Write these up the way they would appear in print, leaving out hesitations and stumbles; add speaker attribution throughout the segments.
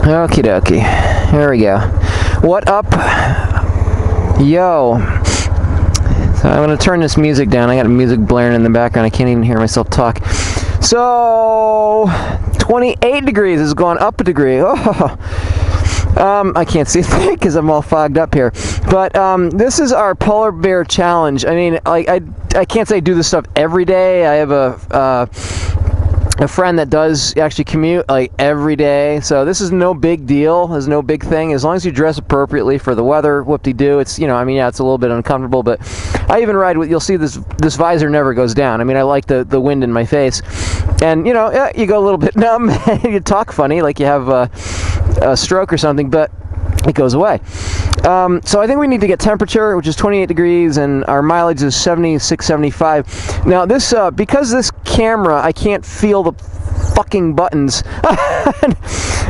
Speaker 1: Okie dokie. Here we go. What up? Yo. So I'm going to turn this music down. I got music blaring in the background. I can't even hear myself talk. So, 28 degrees is going up a degree. Oh. I can't see a thing because I'm all fogged up here. But this is our polar bear challenge. I mean, like I can't say do this stuff every day. I have a friend that does actually commute like every day, so this is no big deal. There's no big thing as long as you dress appropriately for the weather. Whoop-de-doo. It's, you know, I mean, yeah, it's a little bit uncomfortable, but I even ride with, you'll see this visor never goes down. I mean, I like the wind in my face, and you know, yeah, you go a little bit numb. You talk funny like you have a stroke or something, but it goes away. So I think we need to get temperature, which is 28 degrees, and our mileage is 76, 75. Now this, because this camera, I can't feel the fucking buttons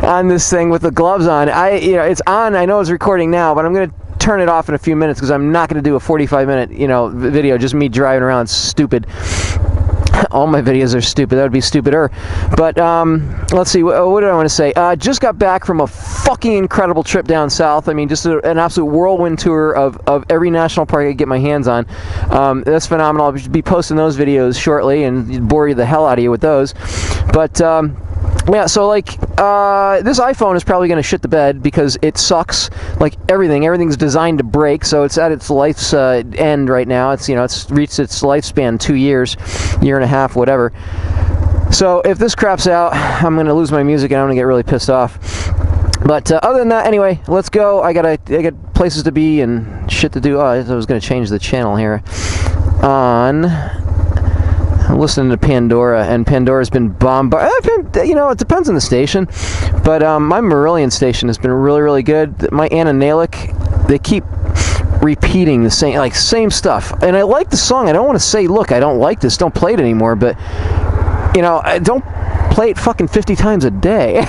Speaker 1: on this thing with the gloves on. You know, it's on, I know it's recording now, but I'm going to turn it off in a few minutes because I'm not going to do a 45-minute, you know, video, just me driving around stupid. All my videos are stupid. That would be stupider. But let's see. What do I want to say? Just got back from a fucking incredible trip down south. I mean, just an absolute whirlwind tour of every national park I could get my hands on. That's phenomenal. I'll be posting those videos shortly and bore you the hell out of you with those. But yeah, so like this iPhone is probably going to shit the bed because it sucks. Like everything's designed to break, so it's at its life's end right now. It's, you know, it's reached its lifespan, 2 years, year and a half, whatever. So if this craps out, I'm going to lose my music and I'm going to get really pissed off. But other than that, anyway, let's go. I got places to be and shit to do. Oh, I was going to change the channel here. I'm listening to Pandora, and Pandora's been bombarded. You know, it depends on the station, but my Marillion station has been really, really good. My Ananalic, they keep repeating the same stuff, and I like the song. I don't want to say, look, I don't like this, don't play it anymore, but you know, I don't play it fucking 50 times a day.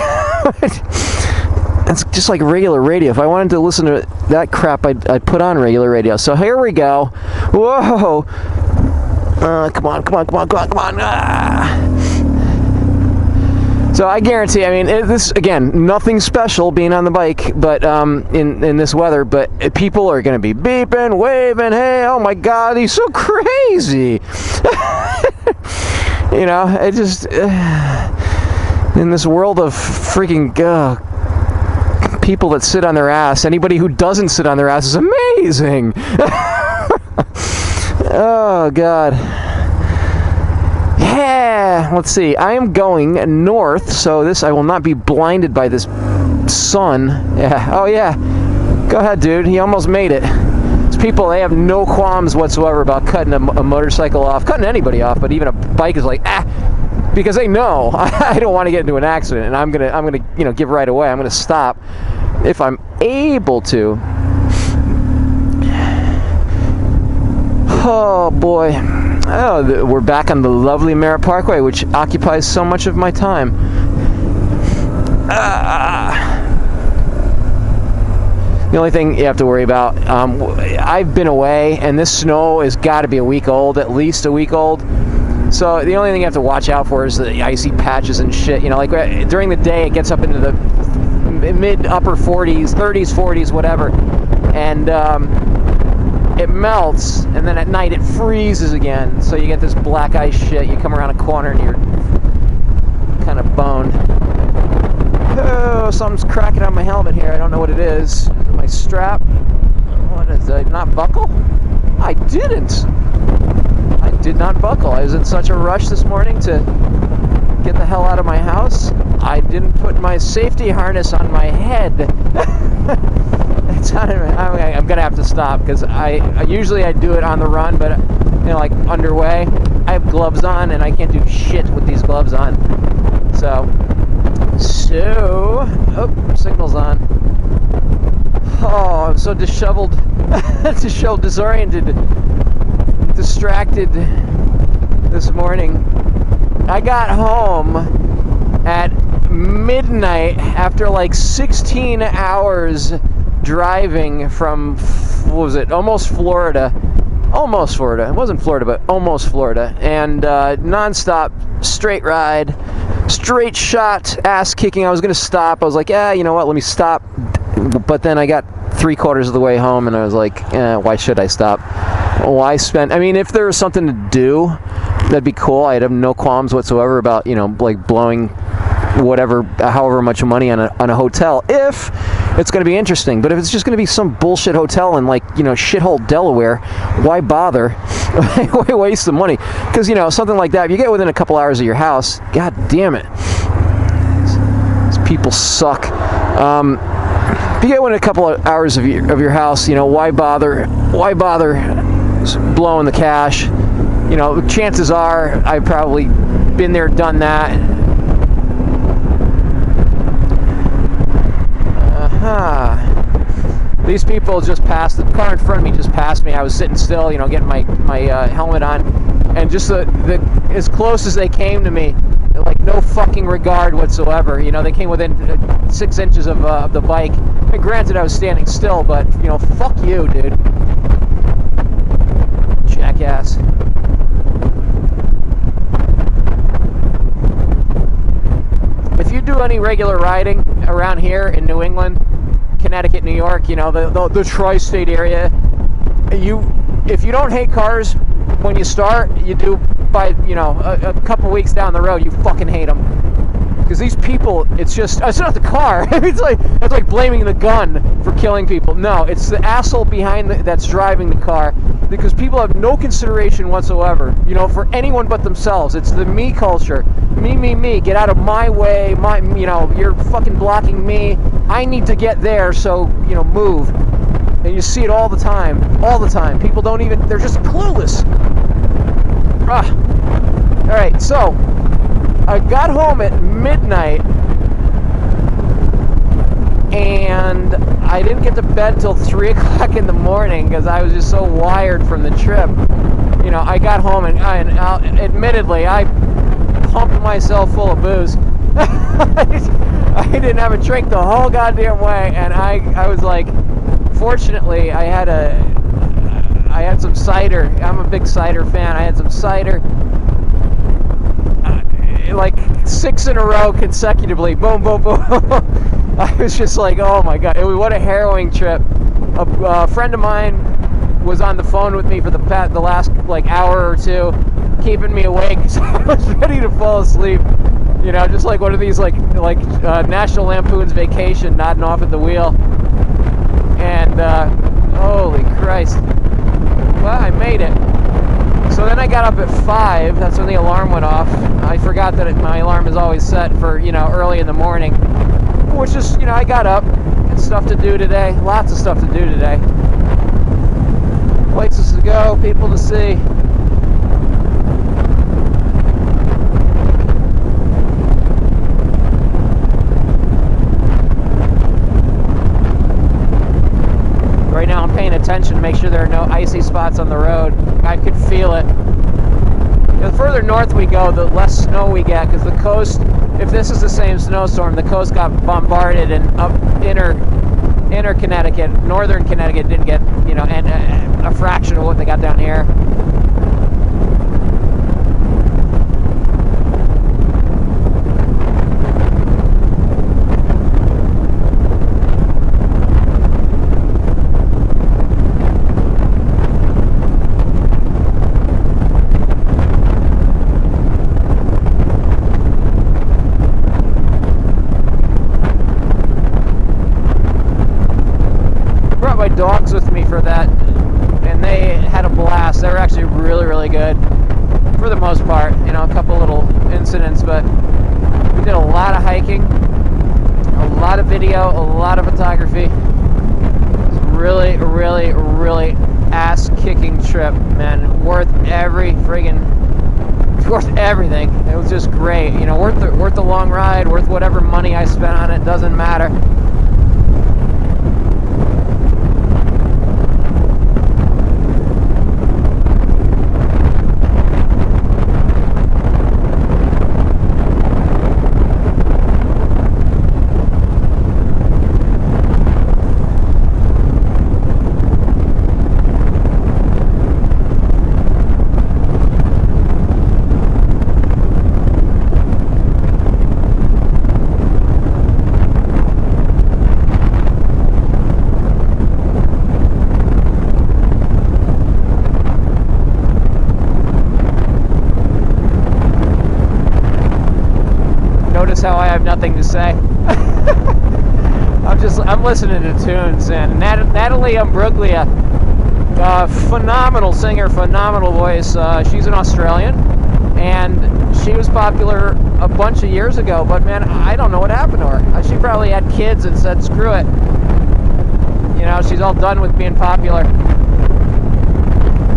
Speaker 1: It's just like regular radio. If I wanted to listen to that crap, I'd put on regular radio. So here we go. Whoa. Come on. Ah. So I guarantee, I mean, this, again, nothing special being on the bike, but in this weather, but people are going to be beeping, waving, hey, oh my God, he's so crazy. You know, it just, in this world of freaking people that sit on their ass, anybody who doesn't sit on their ass is amazing. Oh, God. Yeah, let's see. I am going north, so I will not be blinded by this sun. Yeah, oh, yeah. Go ahead, dude. He almost made it. These people, they have no qualms whatsoever about cutting a motorcycle off, cutting anybody off, but even a bike is like, because they know I don't want to get into an accident, and I'm gonna, you know, give right away. I'm gonna stop if I'm able to. Oh boy. Oh, we're back on the lovely Merritt Parkway, which occupies so much of my time. The only thing you have to worry about, I've been away, and this snow has got to be a week old, at least a week old. So the only thing you have to watch out for is the icy patches and shit. You know, like during the day it gets up into the mid-upper 40s, 30s, 40s, whatever. And it melts, and then at night it freezes again. So you get this black ice shit. You come around a corner and you're kind of boned. Oh, something's cracking on my helmet here. I don't know what it is. My strap. What is it? Not buckle? I didn't. I did not buckle. I was in such a rush this morning to get the hell out of my house. I didn't put my safety harness on my head. I'm gonna have to stop because usually I do it on the run, but you know, like underway, I have gloves on and I can't do shit with these gloves on. So oh, signal's on. Oh, I'm so disheveled, disoriented, distracted this morning. I got home at midnight after like 16 hours driving from, what was it, almost Florida. It wasn't Florida, but almost Florida. And non-stop, straight ride. straight shot ass kicking. I was gonna stop. I was like, yeah, you know what? Let me stop. But then I got 3/4 of the way home, and I was like, why should I stop? Why spend? I mean, if there was something to do, that'd be cool. I'd have no qualms whatsoever about, you know, like blowing whatever, however much money on a hotel, if it's going to be interesting. But if it's just going to be some bullshit hotel in, like, you know, shithole Delaware, why bother? Why waste the money? Because, you know, something like that, if you get within a couple hours of your house, god damn it, these people suck. If you get within a couple of hours of your house, you know, why bother blowing the cash? You know, chances are I've probably been there, done that. These people just passed. The car in front of me just passed me. I was sitting still, you know, getting my helmet on, and just as close as they came to me, like no fucking regard whatsoever. You know, they came within 6 inches of the bike. And granted, I was standing still, but you know, fuck you, dude, jackass. If you do any regular riding around here in New England, Connecticut, New York, you know, the tri-state area, if you don't hate cars when you start, you do by, you know, a couple weeks down the road, you fucking hate them. Because these people, it's not the car. It's like blaming the gun for killing people. No, it's the asshole behind that's driving the car. Because people have no consideration whatsoever, you know, for anyone but themselves. It's the me culture. Me. Get out of my way. You know, you're fucking blocking me. I need to get there, so, you know, move. And you see it all the time. All the time. People don't even, they're just clueless. Alright, so I got home at midnight, and I didn't get to bed till 3 o'clock in the morning because I was just so wired from the trip. You know, I got home and admittedly, I pumped myself full of booze. I didn't have a drink the whole goddamn way, and I was like, fortunately, I had some cider. I'm a big cider fan. I had some cider, like 6 in a row consecutively. Boom, boom, boom. I was just like, oh my god, what a harrowing trip. A friend of mine was on the phone with me for the last like hour or two, keeping me awake because I was ready to fall asleep. You know, just like one of these like National Lampoon's Vacation, nodding off at the wheel. And holy Christ, well, I made it. So then I got up at 5. That's when the alarm went off. I forgot that my alarm is always set for, you know, early in the morning. Which is, you know, I got up. Got stuff to do today. Lots of stuff to do today. Places to go, people to see. Right now I'm paying attention to make sure there are no icy spots on the road. I could feel it. The further north we go, the less snow we get, because the coast, if this is the same snowstorm, the coast got bombarded, and up inner Connecticut, northern Connecticut didn't get, you know, and a fraction of what they got down here. Dogs with me for that, and they had a blast. They were actually really, really good for the most part. You know, a couple little incidents, but we did a lot of hiking, a lot of video, a lot of photography. It's really, really, really ass-kicking trip, man. Worth every friggin', worth everything. It was just great. You know, worth the long ride, worth whatever money I spent on it. Doesn't matter. notice how I have nothing to say? I'm listening to tunes, and Natalie Imbruglia, phenomenal singer, phenomenal voice. She's an Australian, and she was popular a bunch of years ago, but man, I don't know what happened to her. She probably had kids and said, screw it. You know, she's all done with being popular.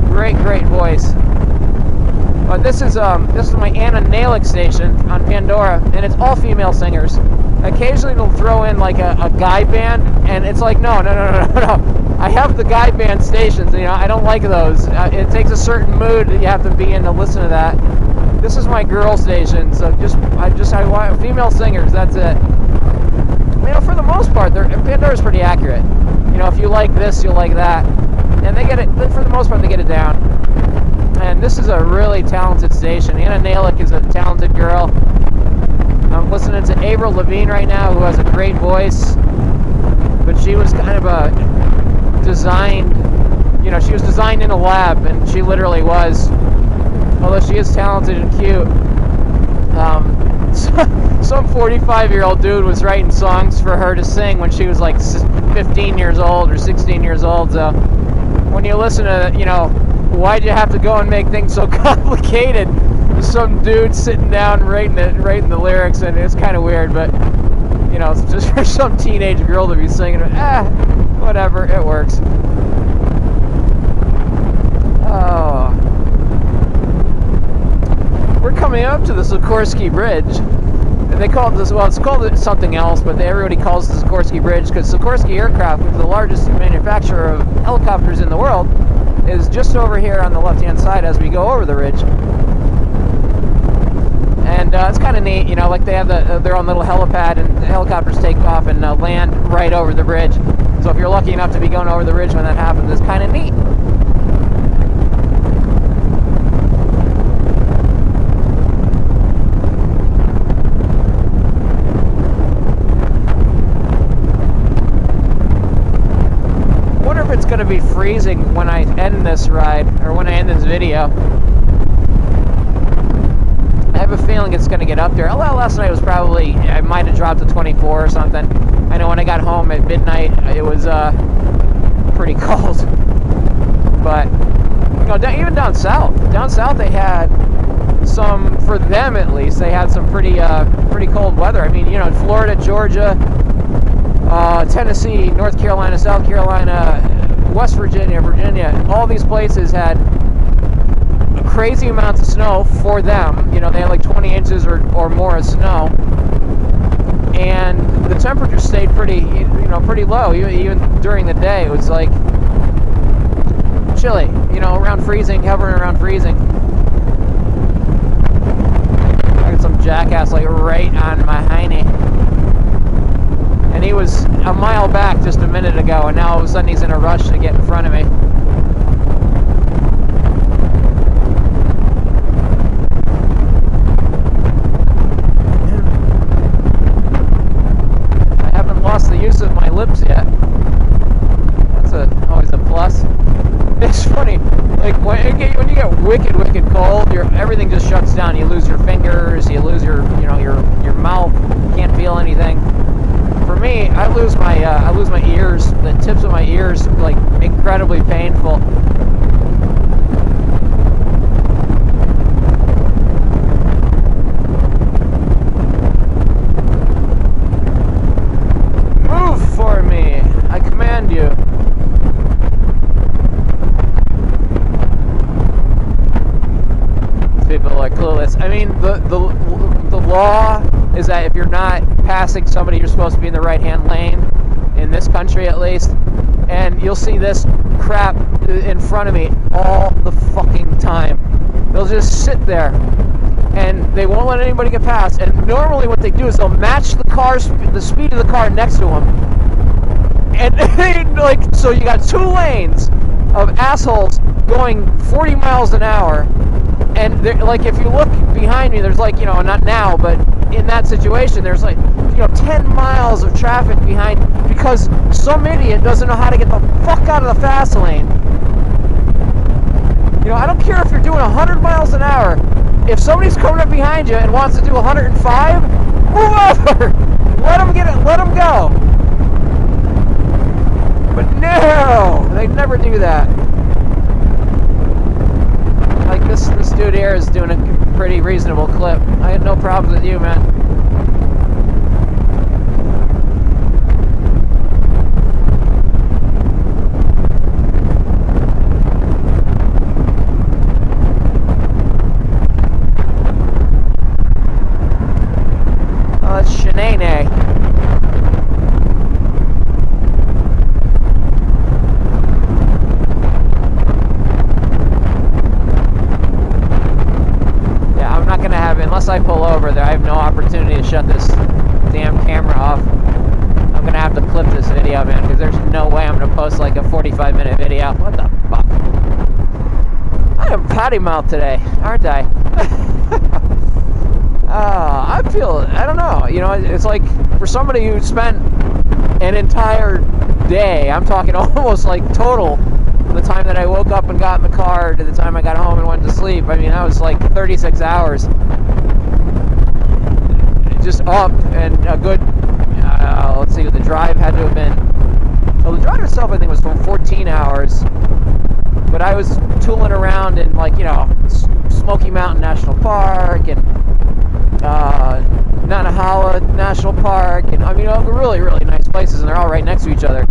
Speaker 1: Great voice. But this is my Anna Nalick station on Pandora, and it's all female singers. Occasionally they'll throw in like a guy band, and it's like, no. I have the guy band stations, you know, I don't like those. It takes a certain mood that you have to be in to listen to that. This is my girl station, so I want female singers, that's it. You know, for the most part, Pandora's pretty accurate. You know, if you like this, you'll like that. And they get it, for the most part, they get it down. And this is a really talented station. Anna Nalick is a talented girl. I'm listening to Avril Lavigne right now, who has a great voice. But she was kind of designed, you know, she was designed in a lab, and she literally was. Although she is talented and cute. Some 45-year-old dude was writing songs for her to sing when she was like 15 years old or 16 years old. So when you listen to, you know, why'd you have to go and make things so complicated? There's some dude sitting down writing the lyrics, and it's kind of weird, but you know, it's just for some teenage girl to be singing, whatever, it works. Oh. We're coming up to the Sikorsky Bridge, and they call it this, well, it's called something else, but everybody calls it the Sikorsky Bridge because Sikorsky Aircraft, which is the largest manufacturer of helicopters in the world, is just over here on the left-hand side as we go over the ridge. And it's kind of neat, you know, like they have their own little helipad, and the helicopters take off and land right over the bridge. So if you're lucky enough to be going over the ridge when that happens, it's kind of neat. It's going to be freezing when I end this ride, or when I end this video. I have a feeling it's going to get up there. Well, last night was probably, I might have dropped to 24 or something. I know when I got home at midnight, it was pretty cold. But, you know, even down south they had some, for them at least, they had some pretty cold weather. I mean, you know, in Florida, Georgia, Tennessee, North Carolina, South Carolina, West Virginia, all these places had crazy amounts of snow for them. You know, they had like 20 inches or more of snow. And the temperature stayed pretty low, even during the day. It was like chilly, you know, around freezing, hovering around freezing. I got some jackass like right on my hiney. And he was a mile back just a minute ago, and now all of a sudden he's in a rush to get in front of me. I haven't lost the use of my lips yet. That's always a plus. It's funny, like when you get wicked cold, everything just shuts down. You lose your fingers, you lose your mouth, you can't feel anything. For me, I lose my ears. The tips of my ears, like, incredibly painful. Move for me, I command you. People are clueless. I mean, the law is that if you're not passing somebody, you're supposed to be in the right-hand lane, in this country at least, and you'll see this crap in front of me all the fucking time. They'll just sit there, and they won't let anybody get past, and normally what they do is they'll match the speed of the car next to them, and like, so you got 2 lanes of assholes going 40 miles an hour, and like, if you look behind me, there's like, you know, not now, but in that situation, there's like, you know, 10 miles of traffic behind, because some idiot doesn't know how to get the fuck out of the fast lane. You know, I don't care if you're doing 100 miles an hour. If somebody's coming up behind you and wants to do 105, Move over! Let them get it, let them go! But no! They never do that. Like this dude here is doing a pretty reasonable clip. I had no problems with you, man. Shenane. Yeah, I'm not gonna have, unless I pull over there, I have no opportunity to shut this damn camera off. I'm gonna have to clip this video, man, because there's no way I'm gonna post like a 45-minute video. What the fuck? I am potty mouth today, aren't I? I feel, I don't know, you know, it's like for somebody who spent an entire day, I'm talking almost like total, from the time that I woke up and got in the car to the time I got home and went to sleep. I mean, that was like 36 hours. Just up and a good, let's see, the drive had to have been, well, the drive itself I think was for 14 hours, but I was tooling around in, like, you know, Smoky Mountain National Park and Nanahala National Park, and I mean, really, really nice places, and they're all right next to each other.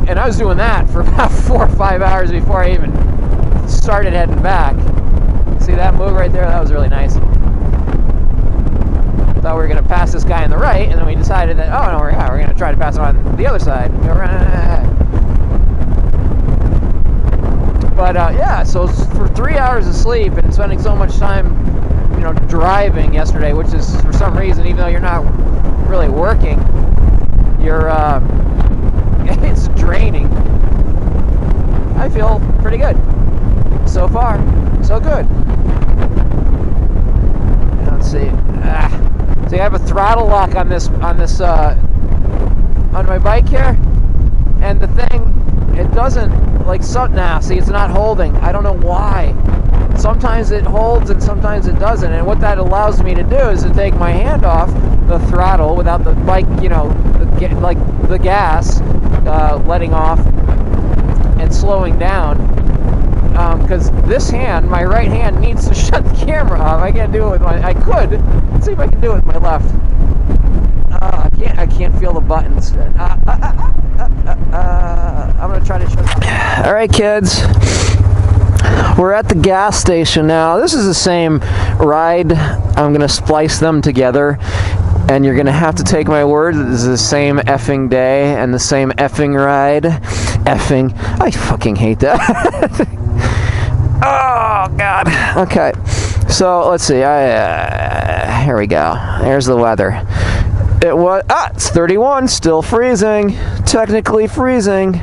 Speaker 1: And I was doing that for about 4 or 5 hours before I even started heading back. See that move right there? That was really nice. Thought we were going to pass this guy on the right, and then we decided that, oh no, we're going to try to pass him on the other side. But yeah, so for 3 hours of sleep and spending so much time, you know, driving yesterday, which is for some reason, even though you're not really working, you're it's draining. I feel pretty good so far, so good. Let's see. See, I have a throttle lock on this on my bike here, and the thing, it doesn't, like, now see, it's not holding. I don't know why. Sometimes it holds and sometimes it doesn't, and what that allows me to do is to take my hand off the throttle without the bike, you know, like the gas letting off and slowing down, because this hand, my right hand, needs to shut the camera off. I can't do it with my, I could, let's see if I can do it with my left. I can't feel the buttons. I'm gonna try to shut it off. All right, kids. We're at the gas station now. This is the same ride. I'm going to splice them together, and you're going to have to take my word that this is the same effing day and the same effing ride. Effing. I fucking hate that. Oh, God. Okay. So, let's see. Here we go. There's the weather. It was, it's 31. Still freezing. Technically freezing.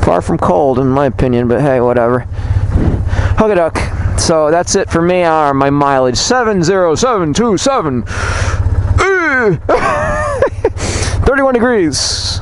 Speaker 1: Far from cold, in my opinion, but hey, whatever. Hug-a-duck. So that's it for me. My mileage 70727. 31 degrees.